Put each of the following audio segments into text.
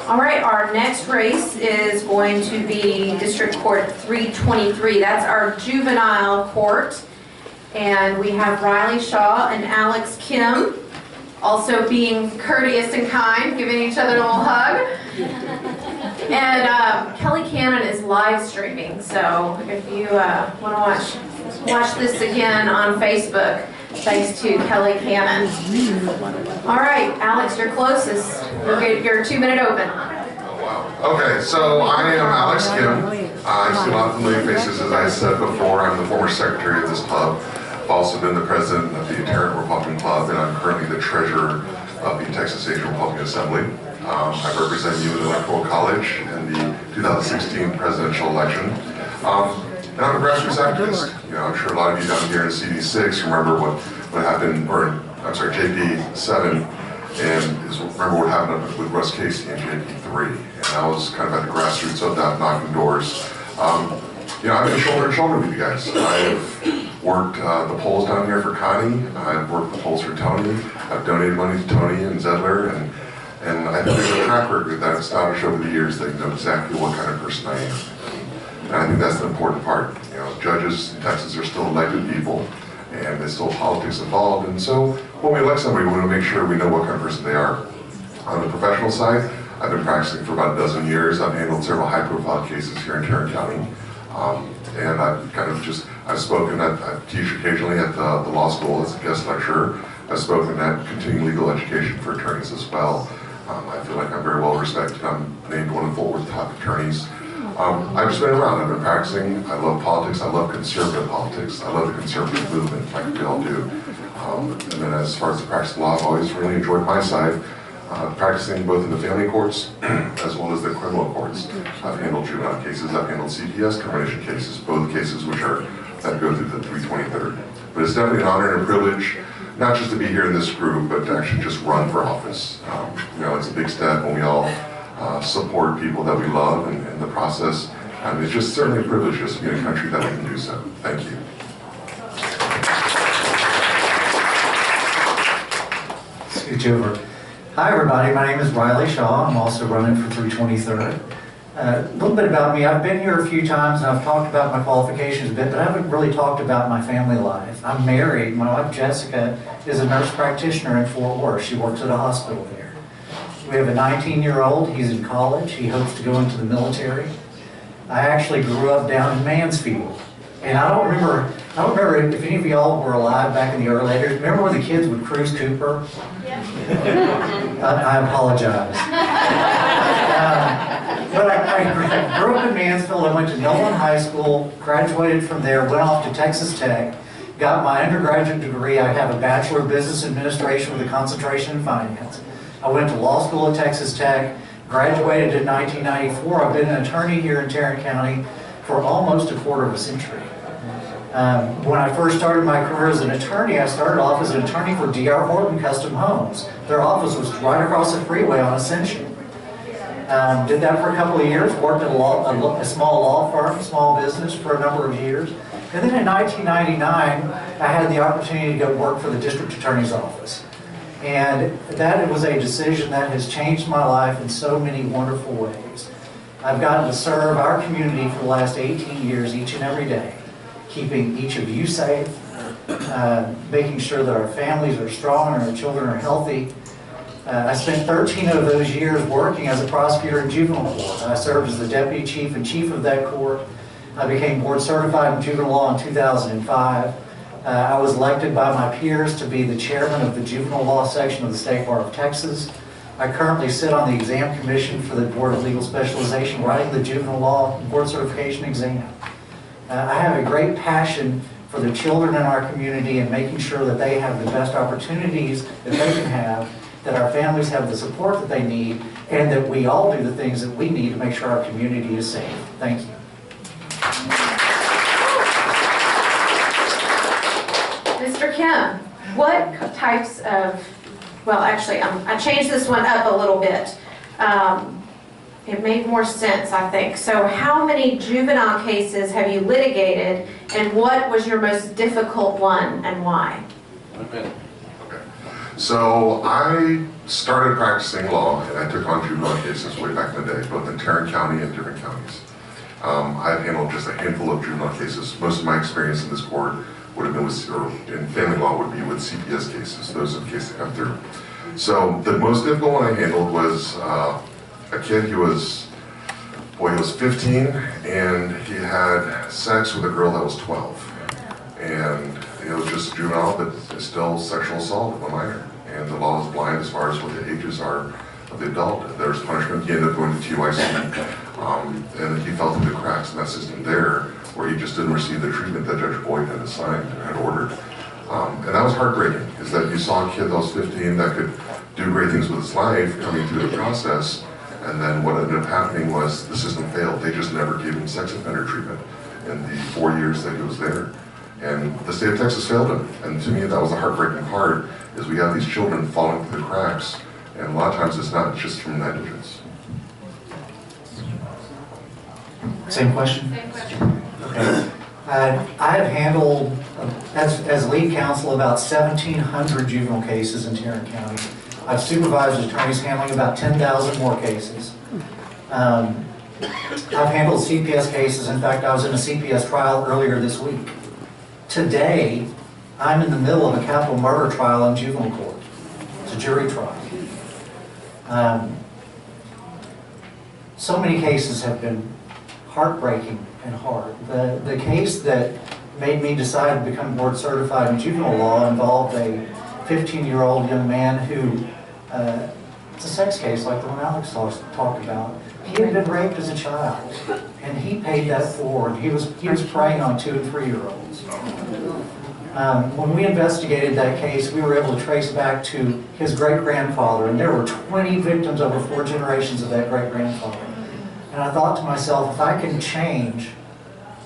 All right, our next race is going to be District Court 323. That's our juvenile court. And we have Riley Shaw and Alex Kim, also being courteous and kind, giving each other a little hug. And Kelly Cannon is live streaming, so if you want to watch this again on Facebook, thanks to Kelly Cannon. All right, Alex, you're closest. You'll get your 2-minute open. Okay, so I am Alex Kim. I see a lot of familiar faces, as I said before. I'm the former secretary of this club. I've also been the president of the Tarrant Republican Club, and I'm currently the treasurer of the Texas Asian Republican Assembly. I represent you in the Electoral College in the 2016 presidential election. And I'm a grassroots activist. You know, I'm sure a lot of you down here in CD6 remember what happened, or I'm sorry, JP7, and remember what happened with Russ Casey in JP3. And I was kind of at the grassroots of that, knocking doors. You know, I've been shoulder to shoulder with you guys. I've worked the polls down here for Connie. I've worked the polls for Tony. I've donated money to Tony and Zedler, and I think there's a track record that I've established over the years that you know exactly what kind of person I am. And I think that's the important part. You know, judges in Texas are still elected people, and there's still politics involved. And so when we elect somebody, we want to make sure we know what kind of person they are. On the professional side, I've been practicing for about a dozen years. I've handled several high-profile cases here in Tarrant County. And I've spoken I teach occasionally at the law school as a guest lecturer. I've spoken at continuing legal education for attorneys as well. I feel like I'm very well respected. I'm named one of Fort Worth's top attorneys. I've just been around. I've been practicing. I love politics. I love conservative politics. I love the conservative movement, like we all do. And then as far as the practice of law, I've always really enjoyed my side, practicing both in the family courts as well as the criminal courts. I've handled juvenile cases. I've handled CPS termination cases, both cases that go through the 323rd. But it's definitely an honor and a privilege, not just to be here in this group, but to actually just run for office. You know, it's a big step when we all support people that we love in the process. And it's just certainly a privilege just to be in a country that we can do so. Thank you. Scooch over. Hi everybody, my name is Riley Shaw. I'm also running for 323rd. A little bit about me. I've been here a few times and I've talked about my qualifications a bit, but I haven't really talked about my family life. I'm married. My wife Jessica is a nurse practitioner in Fort Worth. She works at a hospital there. We have a 19-year-old. He's in college. He hopes to go into the military. I actually grew up down in Mansfield. And I don't remember if any of y'all were alive back in the early 80s. Remember when the kids would cruise Cooper? Yeah. I apologize. But I grew up in Mansfield. I went to Nolan High School, graduated from there, went off to Texas Tech, got my undergraduate degree. I have a Bachelor of Business Administration with a concentration in finance. I went to law school at Texas Tech, graduated in 1994. I've been an attorney here in Tarrant County for almost a quarter of a century. When I first started my career as an attorney, I started off as an attorney for D.R. Horton Custom Homes. Their office was right across the freeway on Ascension. Did that for a couple of years, worked at a small law firm, small business for a number of years. And then in 1999, I had the opportunity to go work for the district attorney's office. And that was a decision that has changed my life in so many wonderful ways. I've gotten to serve our community for the last 18 years, each and every day, keeping each of you safe, making sure that our families are strong and our children are healthy. I spent 13 of those years working as a prosecutor in juvenile court. I served as the deputy chief and chief of that court. I became board certified in juvenile law in 2005. I was elected by my peers to be the chairman of the juvenile law section of the State Bar of Texas. I currently sit on the exam commission for the Board of Legal Specialization, writing the juvenile law board certification exam. I have a great passion for the children in our community and making sure that they have the best opportunities that they can have, that our families have the support that they need, and that we all do the things that we need to make sure our community is safe. Thank you. Mr. Kim, what types of, well actually I changed this one up a little bit. It made more sense, I think. So how many juvenile cases have you litigated, and what was your most difficult one and why? 1 minute. Okay. So I started practicing law, and I took on juvenile cases way back in the day, both in Tarrant County and different counties. I've handled just a handful of juvenile cases. Most of my experience in this court would have been with, or in family law would be with CPS cases. Those are the cases that come through. So the most difficult one I handled was a kid. He was 15, and he had sex with a girl that was 12. And it was just juvenile, but it's still sexual assault of a minor. And the law is blind as far as what the ages are of the adult. There's punishment. He ended up going to TYC, and he fell through the cracks in that system there, where he just didn't receive the treatment that Judge Boyd had assigned and had ordered. And that was heartbreaking, is that you saw a kid that was 15 that could do great things with his life coming through the process, and then what ended up happening was the system failed. They just never gave him sex offender treatment in the 4 years that he was there. And the state of Texas failed him. And to me, that was the heartbreaking part, is we have these children falling through the cracks. And a lot of times it's not just from negligence. Same question? Same question. Okay. I have handled, as lead counsel, about 1,700 juvenile cases in Tarrant County. I've supervised attorneys handling about 10,000 more cases. I've handled CPS cases. In fact, I was in a CPS trial earlier this week. Today, I'm in the middle of a capital murder trial in juvenile court. It's a jury trial. So many cases have been heartbreaking and hard. The case that made me decide to become board certified in juvenile law involved a 15-year-old young man who, it's a sex case like the one Alex talked about. He had been raped as a child, and he paid that forward. He was preying on 2- and 3-year-olds. When we investigated that case, we were able to trace back to his great-grandfather, and there were 20 victims over 4 generations of that great-grandfather. And I thought to myself, if I can change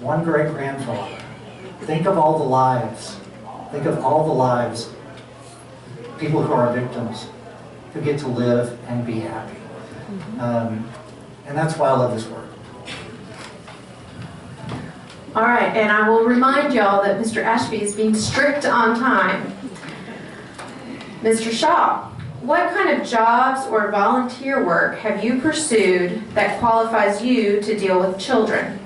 one great-grandfather, think of all the lives, people who are victims, who get to live and be happy. And that's why I love this work. All right, and I will remind y'all that Mr. Ashby is being strict on time. Mr. Shaw, what kind of jobs or volunteer work have you pursued that qualifies you to deal with children?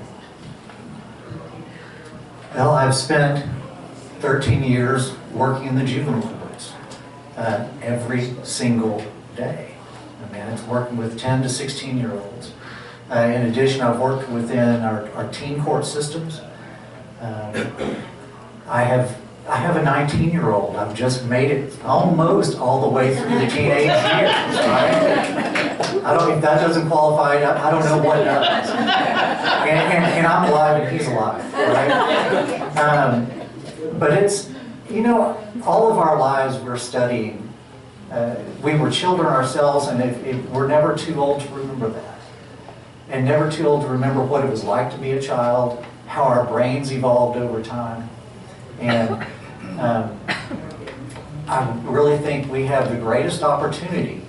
Well, I've spent 13 years working in the juvenile courts every single day. I mean, it's working with 10 to 16-year-olds. In addition, I've worked within our teen court systems. I have a 19-year-old. I've just made it almost all the way through the teenage years. Right? I don't. If that doesn't qualify, I don't know what does. And I'm alive and he's alive. Right? But it's, you know, all of our lives we're studying. We were children ourselves, and we're never too old to remember that. And never too old to remember what it was like to be a child, how our brains evolved over time. And I really think we have the greatest opportunity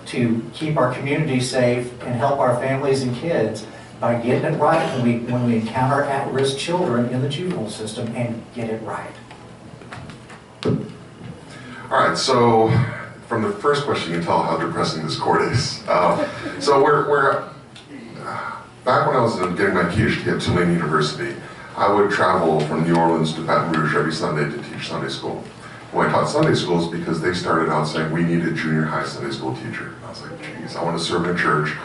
to keep our community safe and help our families and kids by getting it right when we encounter at-risk children in the juvenile system, and get it right. All right, so from the first question, you can tell how depressing this court is. So we're back when I was getting my PhD at Tulane University, I would travel from New Orleans to Baton Rouge every Sunday to teach Sunday school. When I taught Sunday schools, because they started out saying we need a junior high Sunday school teacher. I was like, geez, I want to serve in a church,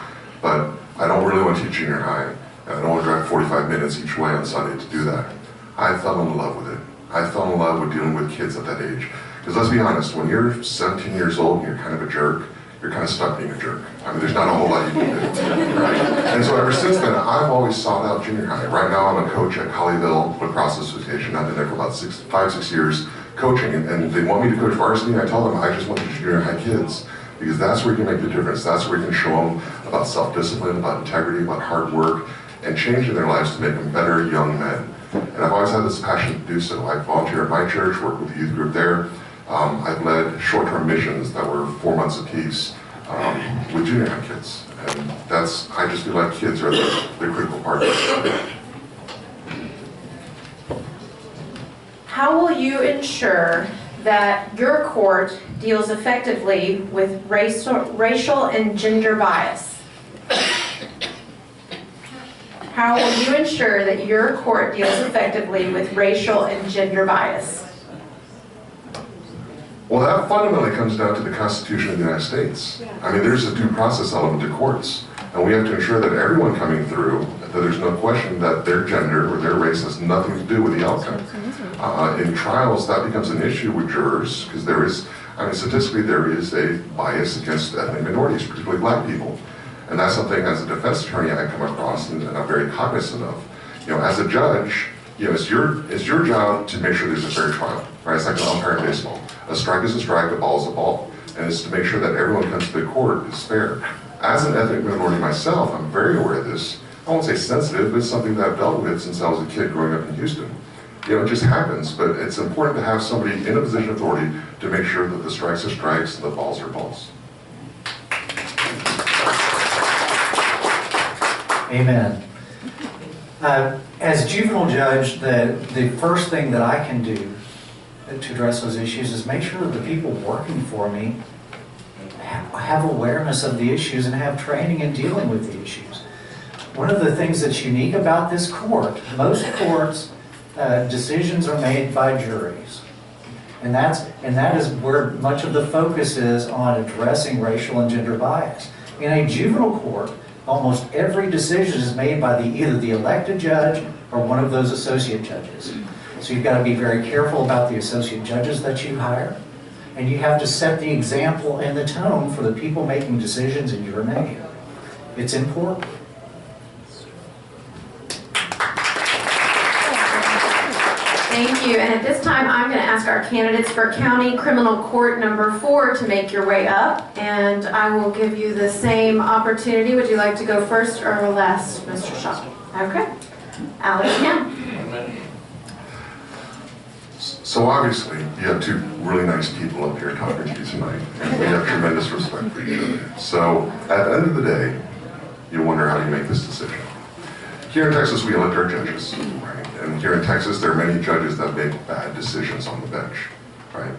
but I don't really want to teach junior high, and I don't want to drive 45 minutes each way on Sunday to do that. I fell in love with it. I fell in love with dealing with kids at that age. Because let's be honest, when you're 17 years old and you're kind of a jerk, you're kind of stuck being a jerk. I mean, there's not a whole lot you can do, right? And so ever since then, I've always sought out junior high. Right now, I'm a coach at Colleyville Lacrosse Association. I've been there for about 5-6 years coaching, and they want me to coach varsity. I tell them I just want the junior high kids, because that's where you can make the difference. That's where you can show them about self-discipline, about integrity, about hard work, and changing their lives to make them better young men. And I've always had this passion to do so. I volunteer at my church, work with the youth group there. I've led short-term missions that were 4 months apiece with junior high kids. And I just feel like kids are the critical part of it. How will you ensure that your court deals effectively with racial and gender bias? How will you ensure that your court deals effectively with racial and gender bias? Well, that fundamentally comes down to the Constitution of the United States. I mean, there's a due process element to courts, and we have to ensure that everyone coming through, that there's no question that their gender or their race has nothing to do with the outcome. In trials, that becomes an issue with jurors, because there is, I mean, statistically, there is a bias against ethnic minorities, particularly black people. And that's something, as a defense attorney, I come across and I'm very cognizant of. You know, as a judge, you know, it's your job to make sure there's a fair trial, right? It's like an umpire in baseball. A strike is a strike, a ball is a ball. And it's to make sure that everyone comes to the court is fair. As an ethnic minority myself, I'm very aware of this. I won't say sensitive, but it's something that I've dealt with since I was a kid growing up in Houston. You know, it just happens, but it's important to have somebody in a position of authority to make sure that the strikes are strikes and the balls are balls. Amen. As juvenile judge, the first thing that I can do to address those issues is make sure that the people working for me have awareness of the issues and have training in dealing with the issues. One of the things that's unique about this court, most courts, decisions are made by juries. And that is where much of the focus is on addressing racial and gender bias. In a juvenile court, almost every decision is made by either the elected judge or one of those associate judges. So you've got to be very careful about the associate judges that you hire, and you have to set the example and the tone for the people making decisions in your name. It's important. Thank you. And at this time, I'm going to ask our candidates for County Criminal Court number 4 to make your way up. And I will give you the same opportunity. Would you like to go first or last, Mr. Shaw? Okay. Alex Kim. So obviously, you have two really nice people up here talking to you tonight, and we have tremendous respect for each other. So at the end of the day, you wonder how you make this decision. Here in Texas, we elect our judges, right? And here in Texas, there are many judges that make bad decisions on the bench, right?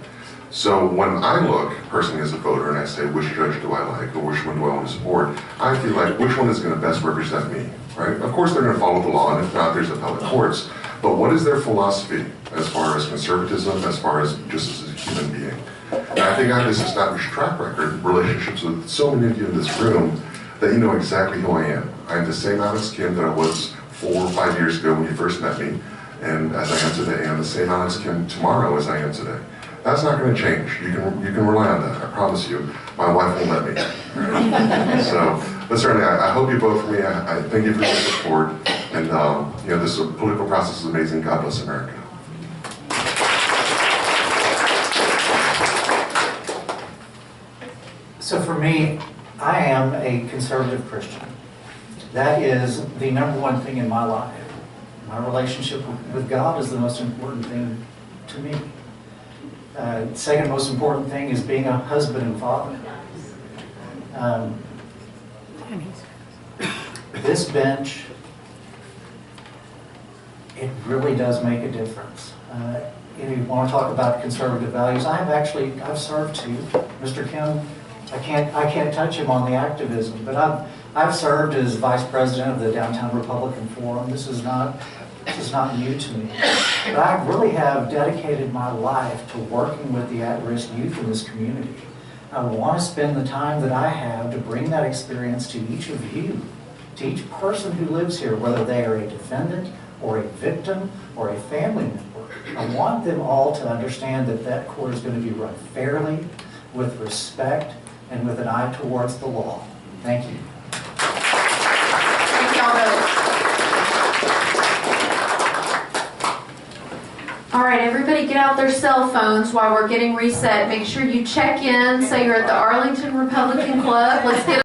So when I look personally as a voter and I say, which judge do I like, or which one do I want to support, I feel like which one is going to best represent me, right? Of course, they're going to follow the law, and if not, there's appellate courts. But what is their philosophy as far as conservatism, as far as just as a human being? And I think I have this established track record, relationships with so many of you in this room, that you know exactly who I am. I am the same Alex Kim that I was 4 or 5 years ago when you first met me, and as I am today, I'm the same Alex Kim tomorrow as I am today. That's not going to change. You can rely on that. I promise you. My wife won't let me. So, but certainly, I hope you vote for me. I thank you for your support, and you know, this political process is amazing. God bless America. So for me, I am a conservative Christian. That is the number one thing in my life. My relationship with God is the most important thing to me. Second most important thing is being a husband and father. This bench, it really does make a difference. If you want to talk about conservative values, I've served too. Mr. Kim, I can't touch him on the activism, but I've served as vice president of the Downtown Republican Forum. This is not new to me. But I really have dedicated my life to working with the at-risk youth in this community. I want to spend the time that I have to bring that experience to each of you, to each person who lives here, whether they are a defendant or a victim or a family member. I want them all to understand that that court is going to be run fairly, with respect, and with an eye towards the law. Thank you. Thank you all both. All right, everybody get out their cell phones while we're getting reset. Make sure you check in, say you're at the Arlington Republican Club. Let's get